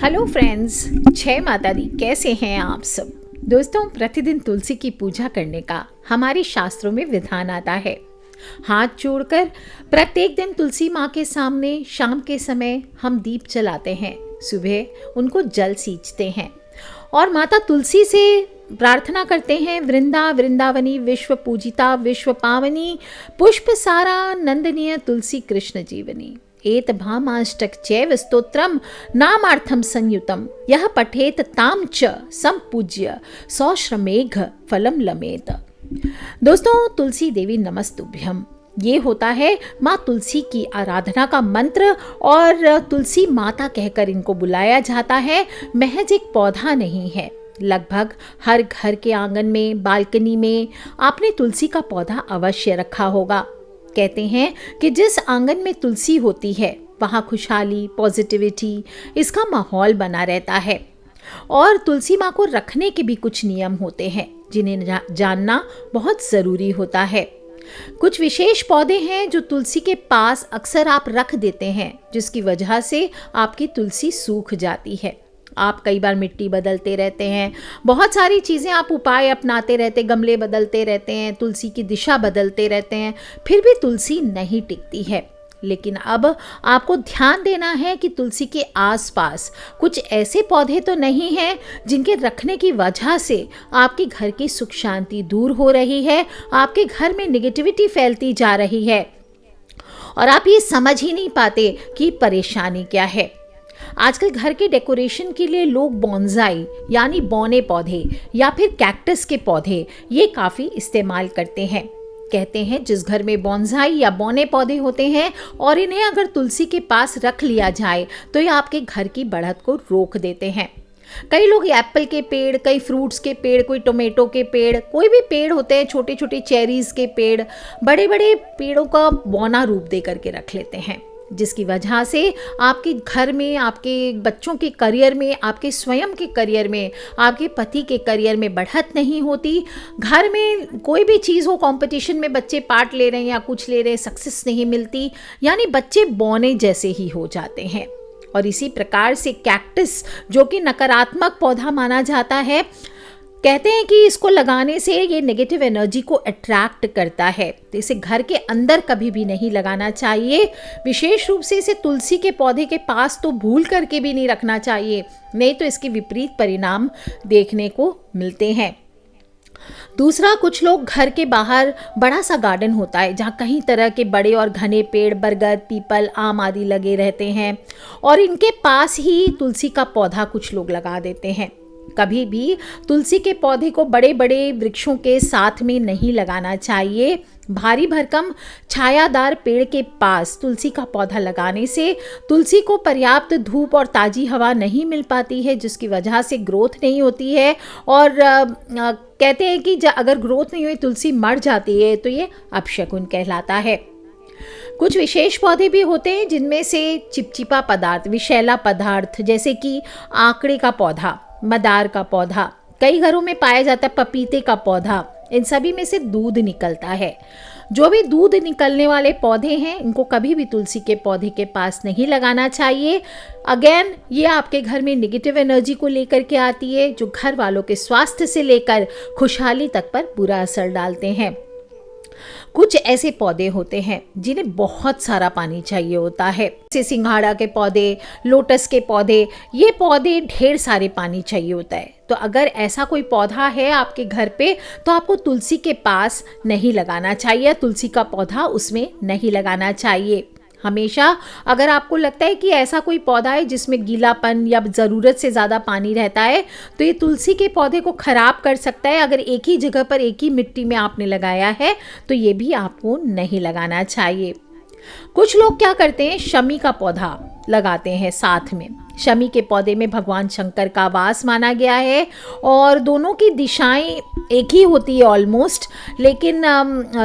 Hello friends, जय माता दी। कैसे हैं आप सब दोस्तों। प्रतिदिन तुलसी की पूजा करने का हमारे शास्त्रों में विधान आता है। हाथ जोड़कर प्रत्येक दिन तुलसी माँ के सामने शाम के समय हम दीप जलाते हैं, सुबह उनको जल सींचते हैं और माता तुलसी से प्रार्थना करते हैं। वृंदावनी विश्व पूजिता विश्व पावनी, पुष्प सारा नंदनीय तुलसी कृष्ण जीवनी। एत भामाष्टक चैव स्तोत्रम नामार्थम संयुतम, यह पठेत ताम च संपूज्य सौश्रमेघ फलम लमेत। दोस्तों, तुलसी देवी नमस्तुभ्यम ये होता है माँ तुलसी की आराधना का मंत्र और तुलसी माता कहकर इनको बुलाया जाता है। महज एक पौधा नहीं है, लगभग हर घर के आंगन में, बालकनी में आपने तुलसी का पौधा अवश्य रखा होगा। कहते हैं कि जिस आंगन में तुलसी होती है वहाँ खुशहाली, पॉजिटिविटी, इसका माहौल बना रहता है। और तुलसी माँ को रखने के भी कुछ नियम होते हैं जिन्हें जानना बहुत ज़रूरी होता है। कुछ विशेष पौधे हैं जो तुलसी के पास अक्सर आप रख देते हैं, जिसकी वजह से आपकी तुलसी सूख जाती है। आप कई बार मिट्टी बदलते रहते हैं, बहुत सारी चीज़ें आप उपाय अपनाते रहते, गमले बदलते रहते हैं, तुलसी की दिशा बदलते रहते हैं, फिर भी तुलसी नहीं टिकती है। लेकिन अब आपको ध्यान देना है कि तुलसी के आसपास कुछ ऐसे पौधे तो नहीं हैं जिनके रखने की वजह से आपके घर की सुख शांति दूर हो रही है, आपके घर में नेगेटिविटी फैलती जा रही है और आप ये समझ ही नहीं पाते कि परेशानी क्या है। आजकल घर के डेकोरेशन के लिए लोग बॉन्साई यानी बौने पौधे या फिर कैक्टस के पौधे ये काफ़ी इस्तेमाल करते हैं। कहते हैं जिस घर में बॉन्साई या बौने पौधे होते हैं और इन्हें अगर तुलसी के पास रख लिया जाए तो ये आपके घर की बढ़त को रोक देते हैं। कई लोग एप्पल के पेड़, कई फ्रूट्स के पेड़, कोई टोमेटो के पेड़, कोई भी पेड़ होते हैं, छोटे छोटे चेरीज के पेड़, बड़े बड़े पेड़ों का बौना रूप दे करके रख लेते हैं, जिसकी वजह से आपके घर में, आपके बच्चों के करियर में, आपके स्वयं के करियर में, आपके पति के करियर में बढ़त नहीं होती। घर में कोई भी चीज़ हो, कंपटीशन में बच्चे पार्ट ले रहे हैं या कुछ ले रहे हैं, सक्सेस नहीं मिलती, यानी बच्चे बौने जैसे ही हो जाते हैं। और इसी प्रकार से कैक्टस, जो कि नकारात्मक पौधा माना जाता है, कहते हैं कि इसको लगाने से ये नेगेटिव एनर्जी को अट्रैक्ट करता है, तो इसे घर के अंदर कभी भी नहीं लगाना चाहिए। विशेष रूप से इसे तुलसी के पौधे के पास तो भूल करके भी नहीं रखना चाहिए, नहीं तो इसके विपरीत परिणाम देखने को मिलते हैं। दूसरा, कुछ लोग घर के बाहर बड़ा सा गार्डन होता है जहाँ कई तरह के बड़े और घने पेड़, बरगद, पीपल, आम आदि लगे रहते हैं और इनके पास ही तुलसी का पौधा कुछ लोग लगा देते हैं। कभी भी तुलसी के पौधे को बड़े बड़े वृक्षों के साथ में नहीं लगाना चाहिए। भारी भरकम छायादार पेड़ के पास तुलसी का पौधा लगाने से तुलसी को पर्याप्त धूप और ताज़ी हवा नहीं मिल पाती है, जिसकी वजह से ग्रोथ नहीं होती है। और कहते हैं कि अगर ग्रोथ नहीं हुई, तुलसी मर जाती है, तो ये अपशकुन कहलाता है। कुछ विशेष पौधे भी होते हैं जिनमें से चिपचिपा पदार्थ, विषैला पदार्थ, जैसे कि आंकड़े का पौधा, मदार का पौधा, कई घरों में पाया जाता है पपीते का पौधा, इन सभी में से दूध निकलता है। जो भी दूध निकलने वाले पौधे हैं, इनको कभी भी तुलसी के पौधे के पास नहीं लगाना चाहिए। अगेन, ये आपके घर में नेगेटिव एनर्जी को लेकर के आती है, जो घर वालों के स्वास्थ्य से लेकर खुशहाली तक पर बुरा असर डालते हैं। कुछ ऐसे पौधे होते हैं जिन्हें बहुत सारा पानी चाहिए होता है, जैसे सिंघाड़ा के पौधे, लोटस के पौधे, ये पौधे ढेर सारे पानी चाहिए होता है। तो अगर ऐसा कोई पौधा है आपके घर पे, तो आपको तुलसी के पास नहीं लगाना चाहिए, तुलसी का पौधा उसमें नहीं लगाना चाहिए। हमेशा अगर आपको लगता है कि ऐसा कोई पौधा है जिसमें गीलापन या ज़रूरत से ज़्यादा पानी रहता है, तो ये तुलसी के पौधे को ख़राब कर सकता है। अगर एक ही जगह पर, एक ही मिट्टी में आपने लगाया है, तो ये भी आपको नहीं लगाना चाहिए। कुछ लोग क्या करते हैं, शमी का पौधा लगाते हैं साथ में। शमी के पौधे में भगवान शंकर का वास माना गया है और दोनों की दिशाएं एक ही होती है ऑलमोस्ट, लेकिन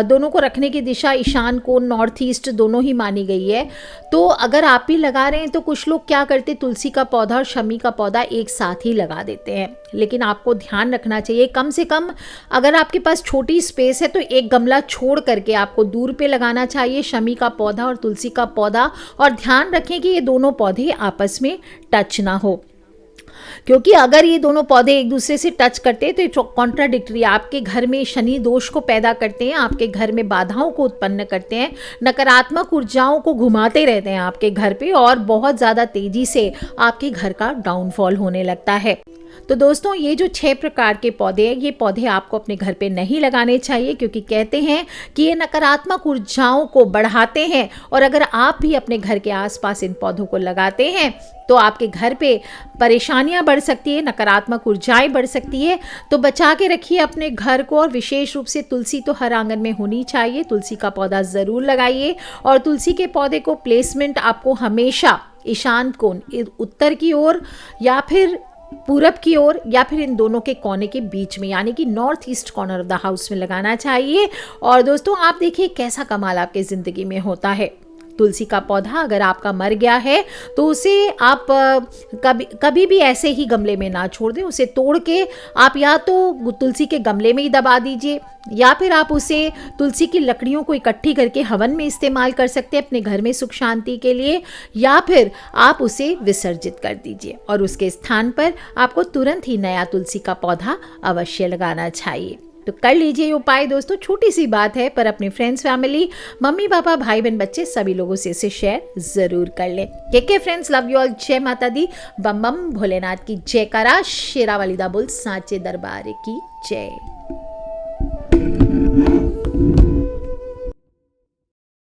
दोनों को रखने की दिशा ईशान को, नॉर्थ ईस्ट दोनों ही मानी गई है। तो अगर आप भी लगा रहे हैं तो कुछ लोग क्या करते, तुलसी का पौधा और शमी का पौधा एक साथ ही लगा देते हैं। लेकिन आपको ध्यान रखना चाहिए, कम से कम अगर आपके पास छोटी स्पेस है तो एक गमला छोड़ करके आपको दूर पे लगाना चाहिए शमी का पौधा और तुलसी का पौधा, और ध्यान रखें कि ये दोनों पौधे आपस में टच ना हो। क्योंकि अगर ये दोनों पौधे एक दूसरे से टच करते हैं तो ये कॉन्ट्राडिक्टरी, आपके घर में शनि दोष को पैदा करते हैं, आपके घर में बाधाओं को उत्पन्न करते हैं, नकारात्मक ऊर्जाओं को घुमाते रहते हैं आपके घर पे, और बहुत ज़्यादा तेजी से आपके घर का डाउनफॉल होने लगता है। तो दोस्तों, ये जो 6 प्रकार के पौधे हैं, ये पौधे आपको अपने घर पे नहीं लगाने चाहिए, क्योंकि कहते हैं कि ये नकारात्मक ऊर्जाओं को बढ़ाते हैं। और अगर आप भी अपने घर के आसपास इन पौधों को लगाते हैं तो आपके घर पे परेशानियां बढ़ सकती है, नकारात्मक ऊर्जाएं बढ़ सकती है। तो बचा के रखिए अपने घर को, और विशेष रूप से तुलसी तो हर आंगन में होनी चाहिए। तुलसी का पौधा ज़रूर लगाइए, और तुलसी के पौधे को प्लेसमेंट आपको हमेशा ईशान कोण, उत्तर की ओर या फिर पूरब की ओर, या फिर इन दोनों के कोने के बीच में, यानी कि north east corner of the house में लगाना चाहिए। और दोस्तों, आप देखिए कैसा कमाल आपके ज़िंदगी में होता है। तुलसी का पौधा अगर आपका मर गया है तो उसे आप कभी भी ऐसे ही गमले में ना छोड़ दें। उसे तोड़ के आप या तो तुलसी के गमले में ही दबा दीजिए, या फिर आप उसे तुलसी की लकड़ियों को इकट्ठी करके हवन में इस्तेमाल कर सकते हैं अपने घर में सुख शांति के लिए, या फिर आप उसे विसर्जित कर दीजिए। और उसके स्थान पर आपको तुरंत ही नया तुलसी का पौधा अवश्य लगाना चाहिए। तो कर लीजिए ये उपाय दोस्तों, छोटी सी बात है, पर अपने फ्रेंड्स, फैमिली, मम्मी पापा, भाई बहन, बच्चे सभी लोगों से इसे शेयर जरूर कर लें। के फ्रेंड्स, लव यू ऑल। जय माता दी, बम बम भोलेनाथ की जयकारा, शेरावाली दा बुल साचे दरबार की जय।